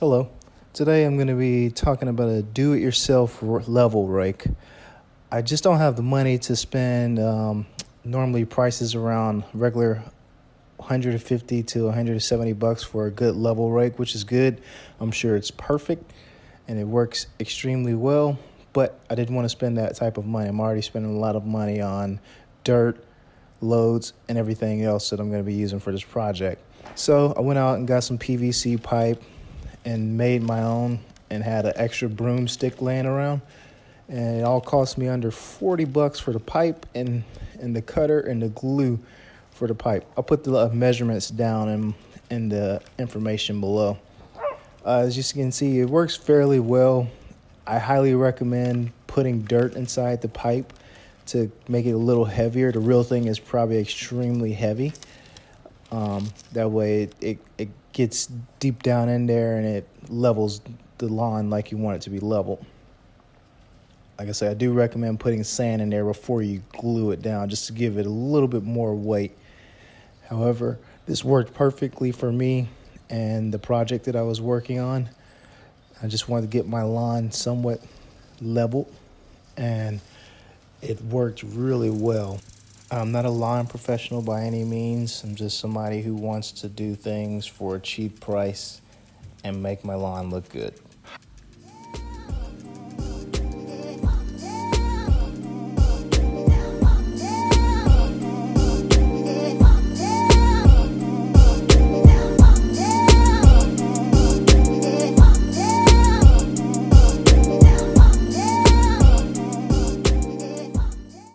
Hello. Today I'm going to be talking about a do-it-yourself level rake. I just don't have the money to spend. Normally prices around regular 150 to 170 bucks for a good level rake, which is good. I'm sure it's perfect and it works extremely well, but I didn't want to spend that type of money. I'm already spending a lot of money on dirt, loads, and everything else that I'm going to be using for this project. So I went out and got some PVC pipe and made my own and had an extra broomstick laying around. And it all cost me under 40 bucks for the pipe and the cutter and the glue for the pipe. I'll put the measurements down in the information below. As you can see, it works fairly well. I highly recommend putting dirt inside the pipe to make it a little heavier. The real thing is probably extremely heavy. That way it gets deep down in there and it levels the lawn like you want it to be level. Like I said, I do recommend putting sand in there before you glue it down just to give it a little bit more weight. However, this worked perfectly for me and the project that I was working on. I just wanted to get my lawn somewhat level, and it worked really well. I'm not a lawn professional by any means. I'm just somebody who wants to do things for a cheap price and make my lawn look good.